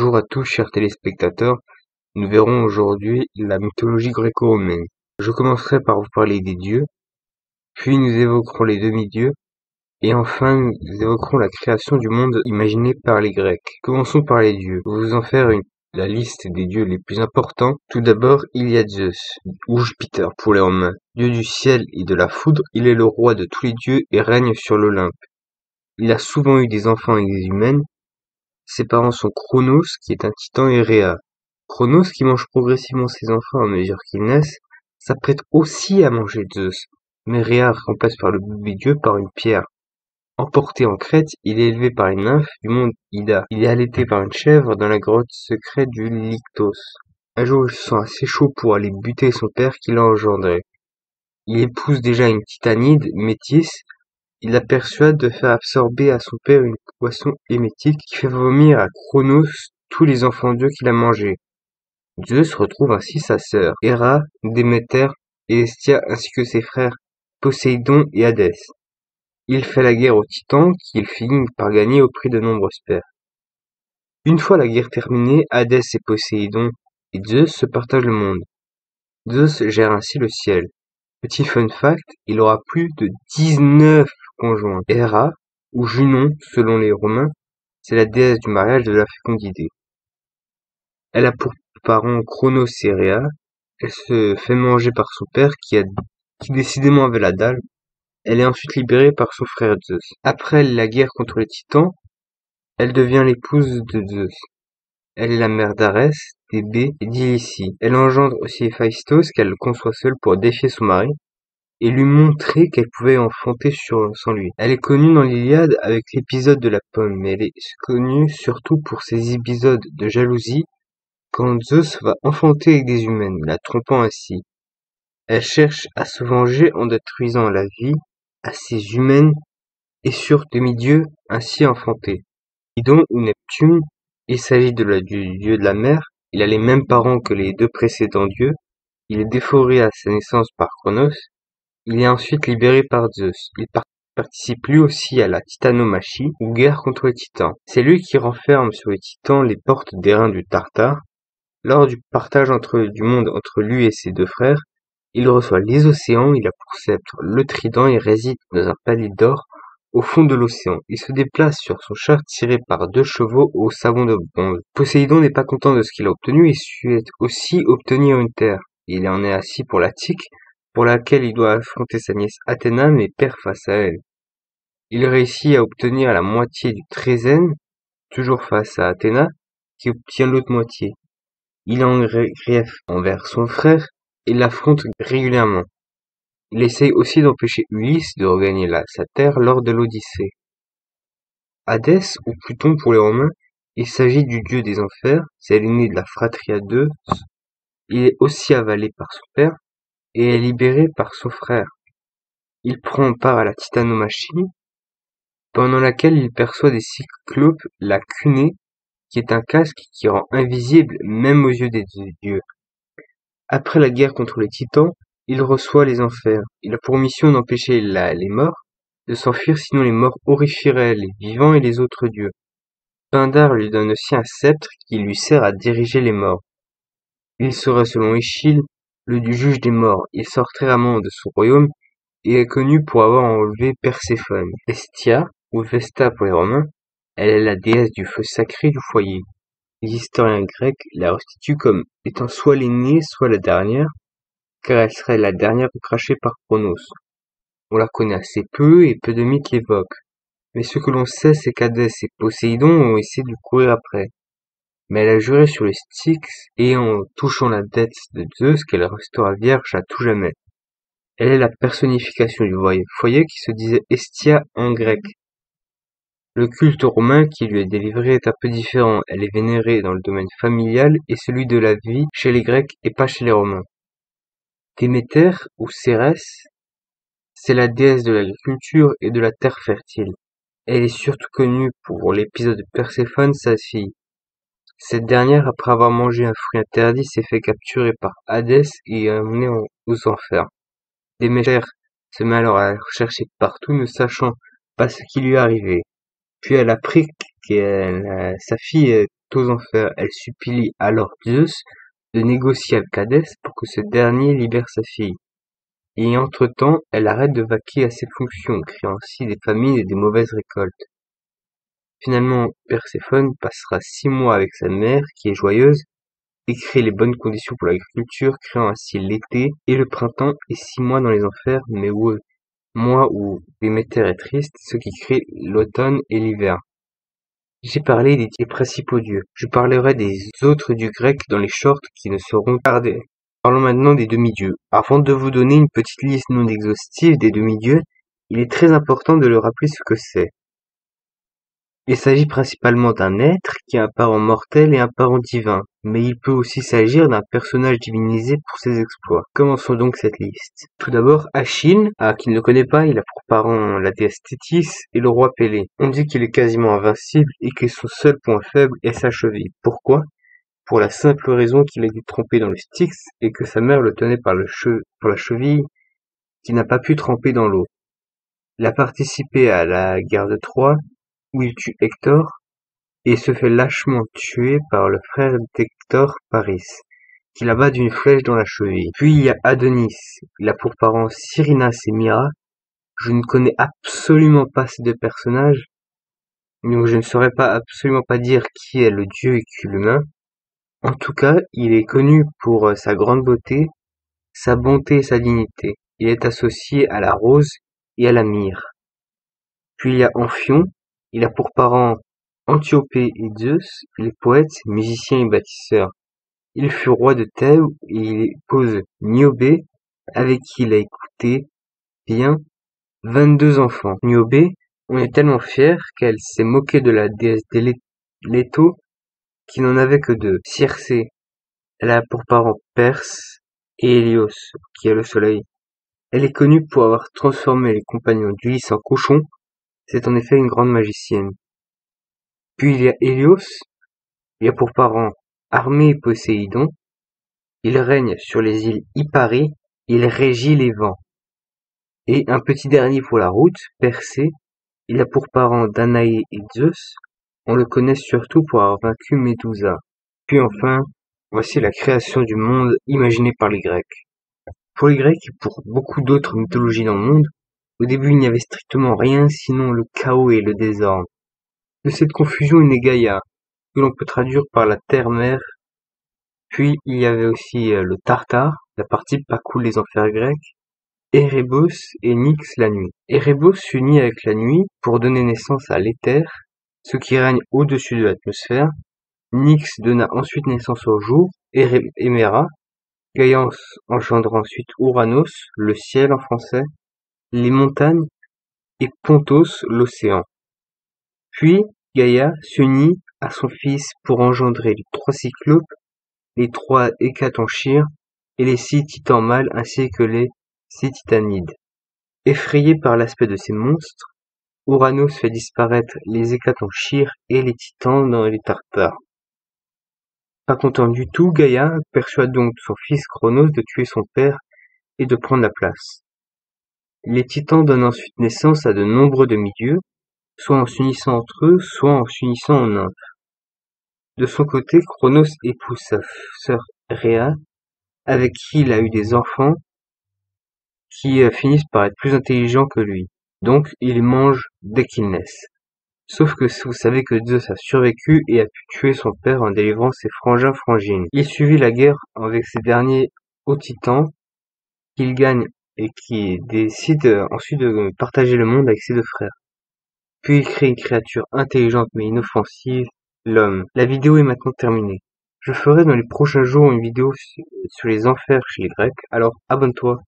Bonjour à tous chers téléspectateurs, nous verrons aujourd'hui la mythologie gréco-romaine. Je commencerai par vous parler des dieux, puis nous évoquerons les demi-dieux, et enfin nous évoquerons la création du monde imaginé par les Grecs. Commençons par les dieux. Je vais vous en faire la liste des dieux les plus importants. Tout d'abord, il y a Zeus, ou Jupiter pour les Romains. Dieu du ciel et de la foudre, il est le roi de tous les dieux et règne sur l'Olympe. Il a souvent eu des enfants avec des humaines. Ses parents sont Cronos, qui est un titan, et Rhea. Cronos, qui mange progressivement ses enfants à mesure qu'ils naissent, s'apprête aussi à manger Zeus, mais Rhea remplace par le bébé-dieu par une pierre. Emporté en Crète, il est élevé par une nymphe du monde Ida. Il est allaité par une chèvre dans la grotte secrète du Lyktos. Un jour, il se sent assez chaud pour aller buter son père qui l'a engendré. Il épouse déjà une titanide, Métis. Il la persuade de faire absorber à son père une poisson émétique qui fait vomir à Cronos tous les enfants d'eux qu'il a mangés. Zeus retrouve ainsi sa sœur, Héra, Déméter et Hestia ainsi que ses frères Poséidon et Hadès. Il fait la guerre aux Titans qu'il finit par gagner au prix de nombreuses pertes. Une fois la guerre terminée, Hadès et Poséidon et Zeus se partagent le monde. Zeus gère ainsi le ciel. Petit fun fact, il aura plus de 19 conjoints. Héra, ou Junon selon les Romains, c'est la déesse du mariage et de la fécondité. Elle a pour parents Cronos et Rhea. Elle se fait manger par son père qui décidément avait la dalle. Elle est ensuite libérée par son frère Zeus. Après la guerre contre les Titans, elle devient l'épouse de Zeus. Elle est la mère d'Arès, d'Hébé et d'Ilicie. Elle engendre aussi Héphaïstos qu'elle conçoit seule pour défier son mari et lui montrer qu'elle pouvait enfanter sans lui. Elle est connue dans l'Iliade avec l'épisode de la pomme, mais elle est connue surtout pour ses épisodes de jalousie quand Zeus va enfanter avec des humaines, la trompant ainsi. Elle cherche à se venger en détruisant la vie à ces humaines et sur demi-dieux ainsi enfantés. Poséidon ou Neptune, il s'agit du dieu de la mer. Il a les mêmes parents que les deux précédents dieux. Il est dévoré à sa naissance par Cronos. Il est ensuite libéré par Zeus. Il participe lui aussi à la titanomachie, ou guerre contre les titans. C'est lui qui renferme sur les titans les portes d'airain du Tartare. Lors du partage du monde entre lui et ses deux frères, il reçoit les océans, il a pour sceptre le trident et réside dans un palais d'or au fond de l'océan. Il se déplace sur son char tiré par 2 chevaux au savon de bronze. Poséidon n'est pas content de ce qu'il a obtenu et souhaite aussi obtenir une terre. Il en est assis pour l'Attique, pour laquelle il doit affronter sa nièce Athéna mais perd face à elle. Il réussit à obtenir la moitié du Trézène, toujours face à Athéna, qui obtient l'autre moitié. Il est en grief envers son frère et l'affronte régulièrement. Il essaye aussi d'empêcher Ulysse de regagner sa terre lors de l'Odyssée. Hadès, ou Pluton pour les Romains, il s'agit du dieu des enfers, c'est l'aîné de la fratrie à Zeus. Il est aussi avalé par son père et est libéré par son frère. Il prend part à la titanomachie, pendant laquelle il perçoit des cyclopes la cunée, qui est un casque qui rend invisible même aux yeux des dieux. Après la guerre contre les titans, il reçoit les enfers. Il a pour mission d'empêcher les morts de s'enfuir, sinon les morts horrifieraient les vivants et les autres dieux. Pindare lui donne aussi un sceptre qui lui sert à diriger les morts. Il serait selon Échille le juge des morts. Il sort très rarement de son royaume et est connu pour avoir enlevé Perséphone. Hestia, ou Vesta pour les Romains, elle est la déesse du feu sacré du foyer. Les historiens grecs la restituent comme étant soit l'aînée, soit la dernière, car elle serait la dernière crachée par Cronos. On la connaît assez peu et peu de mythes l'évoquent. Mais ce que l'on sait, c'est qu'Hadès et Poséidon ont essayé de courir après. Mais elle a juré sur le Styx et en touchant la dette de Zeus qu'elle restera vierge à tout jamais. Elle est la personnification du foyer qui se disait Hestia en grec. Le culte romain qui lui est délivré est un peu différent. Elle est vénérée dans le domaine familial et celui de la vie chez les Grecs et pas chez les Romains. Déméter, ou Cérès, c'est la déesse de l'agriculture et de la terre fertile. Elle est surtout connue pour l'épisode de Perséphone, sa fille. Cette dernière, après avoir mangé un fruit interdit, s'est fait capturer par Hadès et emmenée aux enfers. Déméter se met alors à la rechercher partout, ne sachant pas ce qui lui arrivait. Puis elle apprit que sa fille aux enfers. Elle supplie alors Zeus de négocier avec Hadès pour que ce dernier libère sa fille. Et entre-temps, elle arrête de vaquer à ses fonctions, créant ainsi des famines et des mauvaises récoltes. Finalement, Perséphone passera 6 mois avec sa mère, qui est joyeuse, et crée les bonnes conditions pour l'agriculture, créant ainsi l'été et le printemps, et 6 mois dans les enfers, mais mois où Déméter est triste, ce qui crée l'automne et l'hiver. J'ai parlé des principaux dieux. Je parlerai des autres dieux grecs dans les shorts qui ne seront tardés. Parlons maintenant des demi-dieux. Avant de vous donner une petite liste non exhaustive des demi-dieux, il est très important de leur rappeler ce que c'est. Il s'agit principalement d'un être qui a un parent mortel et un parent divin, mais il peut aussi s'agir d'un personnage divinisé pour ses exploits. Commençons donc cette liste. Tout d'abord, Achille, qui ne le connaît pas, il a pour parent la déesse Thétis et le roi Pélée. On dit qu'il est quasiment invincible et que son seul point faible est sa cheville. Pourquoi? Pour la simple raison qu'il a été trompé dans le Styx et que sa mère le tenait par la cheville qui n'a pas pu tremper dans l'eau. Il a participé à la guerre de Troie, où il tue Hector et se fait lâchement tuer par le frère d'Hector, Paris, qui l'abat d'une flèche dans la cheville. Puis il y a Adonis, il a pour parents Cyrinas et Mira. Je ne connais absolument pas ces deux personnages, donc je ne saurais absolument pas dire qui est le dieu et qui est l'humain. En tout cas, il est connu pour sa grande beauté, sa bonté et sa dignité. Il est associé à la rose et à la myrrhe. Puis il y a Amphion, il a pour parents Antiope et Zeus, les poètes, musiciens et bâtisseurs. Il fut roi de Thèbes et il épouse Niobé, avec qui il a écouté bien 22 enfants. Niobé en est tellement fière qu'elle s'est moquée de la déesse des Leto, qui n'en avait que 2. Circé, elle a pour parents Perse et Hélios, qui est le soleil. Elle est connue pour avoir transformé les compagnons d'Ulysse en cochons. C'est en effet une grande magicienne. Puis il y a Hélios, il a pour parents Armée et Poséidon. Il règne sur les îles Hyparée, il régit les vents. Et un petit dernier pour la route, Persée, il a pour parents Danaé et Zeus. On le connaît surtout pour avoir vaincu Médusa. Puis enfin, voici la création du monde imaginée par les Grecs. Pour les Grecs et pour beaucoup d'autres mythologies dans le monde, au début il n'y avait strictement rien sinon le chaos et le désordre. De cette confusion est née Gaïa, que l'on peut traduire par la terre-mère. Puis il y avait aussi le Tartare, la partie pas cool des enfers grecs, Erebos et Nyx la nuit. Erebos s'unit avec la nuit pour donner naissance à l'éther, ce qui règne au-dessus de l'atmosphère. Nyx donna ensuite naissance au jour, Héméra. Gaïa engendra ensuite Ouranos, le ciel en français, les montagnes, et Pontos, l'océan. Puis Gaïa s'unit à son fils pour engendrer les 3 cyclopes, les 3 hécatonchires et les 6 titans mâles ainsi que les 6 titanides. Effrayé par l'aspect de ces monstres, Ouranos fait disparaître les hécatonchires et les titans dans les Tartares. Pas content du tout, Gaïa persuade donc son fils Cronos de tuer son père et de prendre la place. Les titans donnent ensuite naissance à de nombreux demi-dieux, soit en s'unissant entre eux, soit en s'unissant en nymphes. De son côté, Cronos épouse sa sœur Rhea, avec qui il a eu des enfants qui finissent par être plus intelligents que lui. Donc, il les mange dès qu'ils naissent. Sauf que vous savez que Zeus a survécu et a pu tuer son père en délivrant ses frangins-frangines. Il suivit la guerre avec ces derniers aux titans, qu'il gagne et qui décide ensuite de partager le monde avec ses 2 frères. Puis il crée une créature intelligente mais inoffensive, l'homme. La vidéo est maintenant terminée. Je ferai dans les prochains jours une vidéo sur les enfers chez les Grecs, alors abonne-toi.